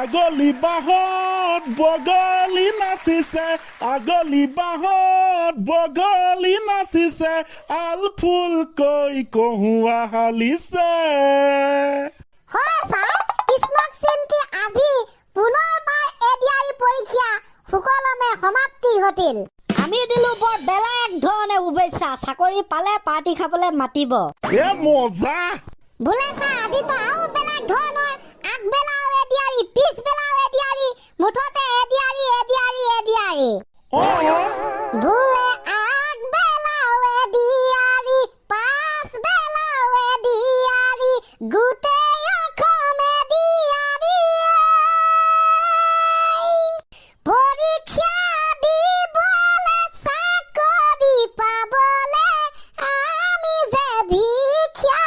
আগলি বাহত বগলী নাচিছে আগলি বাহত বগলী নাচিছে আল ফুলকৈ কহুৱা হালিছে হয় স্যাৰ কৃষ্ণক চিন্তি আজি পুনৰবাৰ এডিআই পৰীক্ষা সুকলমে সমাপ্তি হতিল আমি দিলো বৰ বেলেগ ধৰণে শুভেচ্ছা চাকৰি পালে পাৰ্টি খাবলৈ মাতিব এ মজা বোলে স্যাৰ আজি তো আৰু বেলেগ ধৰণৰ আগবেলাও এডিআই পিছবেলাও এডিআই মুঠতে এডিআই বোলে আগবেলাও এডিআই পাছবেলাও এডিআই গোটেই অসম এডিআই পৰীক্ষা দিবলে চাকৰি পাবলে আমি যে ভিক্ষা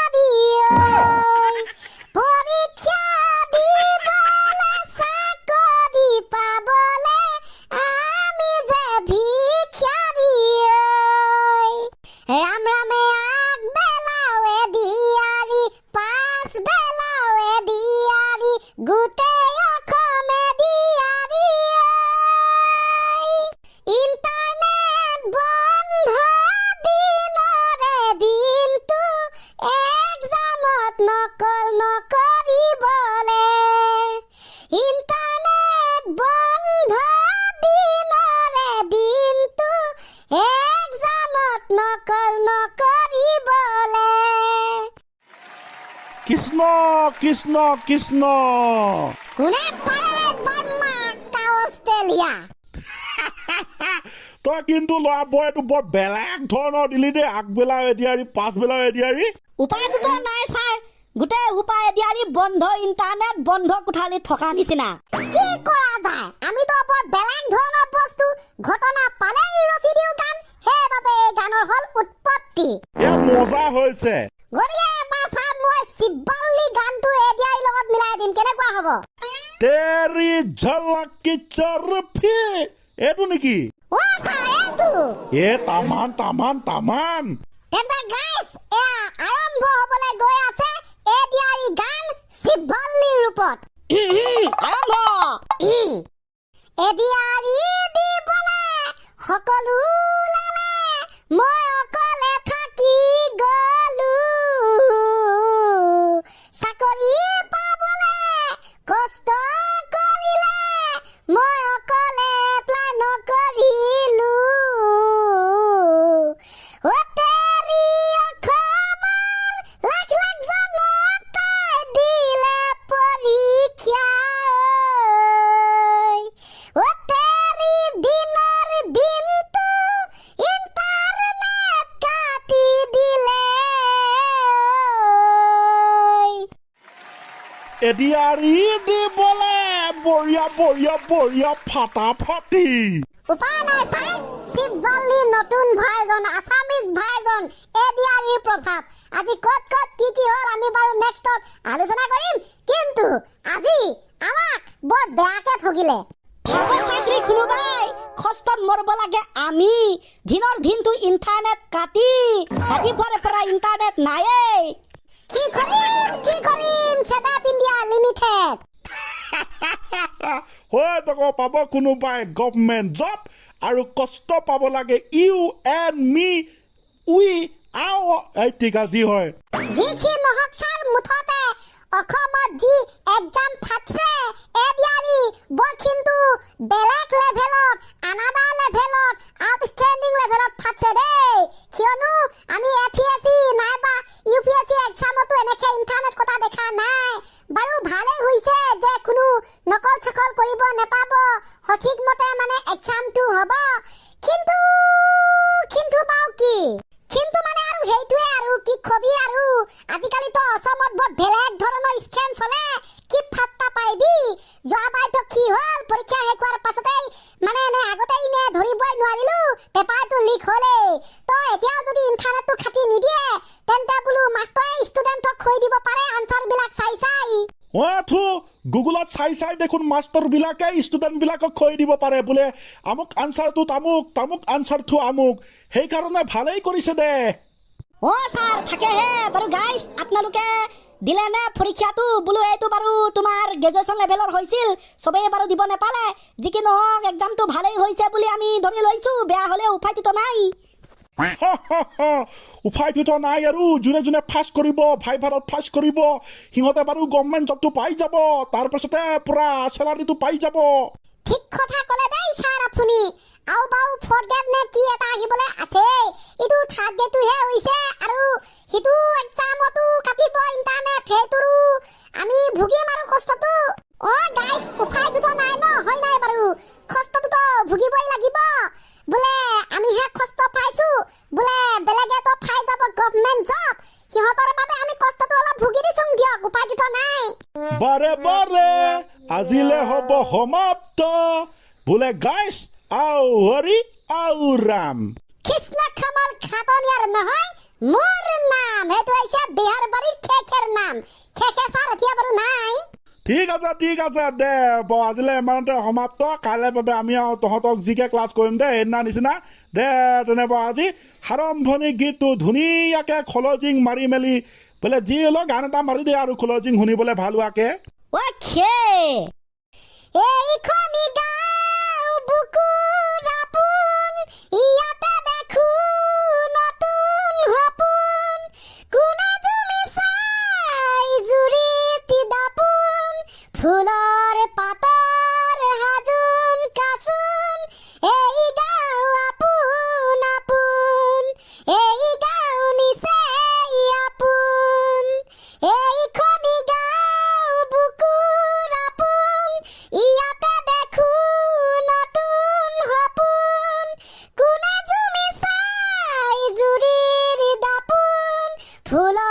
পৰীক্ষা দিবলে চাকৰি পাবলে আমি যে ভিক্ষা ৰাম ৰামে আগবেলাও এডিআই পাছবেলাও এডিআই গোটেই অসম এডিআই ইণ্টাৰনেট বন্ধ দিনৰে দিনটো এক্সামত নকল নকৰিবলে ইণ্টাৰনেট বন্ধ দিনৰে দিনটো এক্সামত নকল নকৰিবলে কৃষ্ণ কৃষ্ণ কৃষ্ণ কোনে পাৰে বৰ্মা অষ্ট্ৰেলিয়া তই কিন্তু ল'ৰা বয়টো বৰ বেলেগ ধৰণৰ দিলি দেই আগবেলাও এডিআৰি পাছবেলাও এডিআৰি উপায়টোতো নাই ছাৰ গোটেই উপায় এডিআৰি বন্ধ ইণ্টাৰনেট বন্ধ কোঠালি থকা নিচিনা কি কৰা যায় আমিতো বৰ বেলেগ ধৰণৰ বস্তু ঘটনা পালেই ৰচি দিওঁ গান সেইবাবে এই গানৰ হল উৎপত্তি এ মজা হৈছে গতিকে এবাৰ ছাৰ মই শিৱল্লী গানটো এডিআইৰ লগত মিলাই দিম কেনেকুৱা হ'ব তেৰি ঝলকি চৰফি এইটো নেকি অ ছাৰ এইটো এ তামান তামান তামান তেন্তে গাইছ এয়া আৰম্ভ হ'বলৈ গৈ আছে এডিআই গান শিৱল্লীৰ ৰূপত আৰম্ভ এডিআই দিবলে সকলো ওলালে মই অকলে থাকি গলো চাকৰি পাবলে কষ্ট কৰিলে মই অকলে এপ্লাই নকৰিলো অ তেৰি অসমৰ লাখ লাখ জনতাই দিলে পৰীক্ষা অ তেৰি দিনৰ দিনটো ইণ্টাৰনেট কাটি দিলে এডিআৰি দিবলে বঢ়িয়া বঢ়িয়া বঢ়িয়া ফাটাফাটি উপায় নাই চাই শিৱল্লীৰ নতুন ভাৰ্জন আছামিজ ভাৰ্জন এডিআইৰ প্ৰভাৱ আজি ক'ত ক'ত কি হ'ল আমি বাৰু নেক্সটত আলোচনা কৰিম কিন্তু আজি আমাক বৰ বেয়াকে ঠগিলে ভাব চাকৰি কোনোবাই কষ্টত মৰব লাগে আমি দিনৰ দিনটো ইণ্টাৰনেট কাটি ৰাতিপুৱাৰে পৰা ইণ্টাৰনেট নায়েই কি কৰিম ছেটআপ ইণ্ডিয়া লিমিটেড হয় তক পাব কোনোবাই গভৰ্ণমেণ্ট জব আৰু কষ্ট পাব লাগে ইউ এণ্ড মি উই আও এই ঠিক আজি হয় যিখি নহওক ছাৰ মুঠতে অসমত যি এক্সাম ফাটছে এডিআই বৰ কিন্তু বেলেগ লেভেলত আনাদাৰ লেভেলত আউটষ্টেণ্ডিং লেভেলত ফাটছে দেই কিয়নো আমি এপিএছচি নাইবা ইউপিএছচি এক্সামতো এনেকে ইণ্টাৰনেট কটা দেখা নাই বাৰু ভালেই হৈছে যে কোনো নকল চকল কৰিব নেপাব সঠিক মতে মানে এক্সামটো হ'ব কিন্তু বাৰু কি কিন্তু মানে আৰু সেইটোৱে আৰু কি কবি আৰু আজিকালিতো অসমত বৰ বেলেগ ধৰণৰ স্কেম চলে কি ফাট্টা পাইবি যোৱাবাৰতো কি হ'ল পৰীক্ষা শেষ হোৱাৰ পাছতেই মানে আগতেই ধৰিবই নোৱাৰিলো পেপাৰটো লিক হ'লেই তো এতিয়াও যদি ইণ্টাৰনেটটো খাটি নিদিয়ে তেন্তে বোলো মাষ্টৰে ষ্টুডেণ্টক খৈ দিব পাৰে আনচাৰবিলাক চাই গুগলত চাই দেখোন মাষ্টৰ বিলাকে ষ্টুডেণ্ট বিলাকক খৈ দিব পাৰে বোলে আমুক আনচাৰটো তামুক আনচাৰটো আমুক সেইকাৰণে ভালেই কৰিছে দে অ ছাৰ থাকেহে বাৰু গাইজ আপোনালোকে দিলে নে পৰীক্ষাটো বোলো এইটো বাৰু তোমাৰ গ্ৰেজুৱেশ্যন লেভেলৰ হৈছিল চবেই বাৰু দিব নেপালে যি কি নহওক এক্সামটো ভালেই হৈছে বুলি আমি ধৰি লৈছো বেয়া হ'লে উপায়টোতো নাই উপায়টোতো নাই আৰু যোনে যোনে ফাৰ্ষ্ট কৰিব ভাইভাৰত ফাৰ্ষ্ট কৰিব সিহঁতে বাৰু গভৰ্ণমেণ্ট জবটো পাই যাব তাৰপাছতে পুৰা চেলাৰীটো পাই যাব ঠিক কথা ক'লে দেই ছাৰ আপুনি আও বাও ফৰগেট নে কি এটা আহিবলৈ আছে ইটো থাৰ্ড ডেটোহে হৈছে আৰু সিটো এক্সামতো কাটিব ইণ্টাৰনেট সেইটোৰো আমি ভুগিম আৰু কষ্টটো গাইছ উপায়টোতো নাই ন হয় নাই বাৰু কষ্টটোতো ভুগিবই লাগিব বোলে আমিহে কষ্ট পাইছো বোলে বেলেগেতো পাই যাব গভৰ্ণমেণ্ট জব সিহঁতৰ বাবে আমি কষ্টটো অলপ ভুগি দিছো দিয়ক উপায়টোতো নাই বাৰে বাৰে আজিলে হ'ব সমাপ্ত বোলে গাইছ আও হৰি আও ৰাম কৃষ্ণ কামাল খাটনিয়াৰ নহয় মোৰ নাম সেইটো হৈছে বিহাৰ বাৰীৰ খেখেৰ নাম খেখে ছাৰ এতিয়া বাৰু নাই ঠিক আছে দে আজিলে ইমানতে সমাপ্ত কাইলৈ বাবে আমি আৰু তহঁতক যিকে ক্লাছ কৰিম দে সেইদিনা নিচিনা দে তেনে আজি আৰম্ভণি গীতটো ধুনীয়াকে খলজিং মাৰি মেলি বোলে যি হ'লেও গান এটা মাৰি দে আৰু খলজিং শুনিবলৈ ভাল হোৱাকে এইখনি গাঁও বুকুৰ আপোন ইয়াতে দেখো নতুন সপোন কোনে তুমি চাই জুৰিত দাপোন ফুলৰ পাতৰ হাজোন কাচোন এই গাঁও আপোন আপোন এই গাঁও নিচেই আপোন এইখনি গাঁও বুকুৰ আপোন ইয়াতে দেখো নতুন সপোন কোনে তুমি চাই জুৰিৰ দাপোন ফুলৰ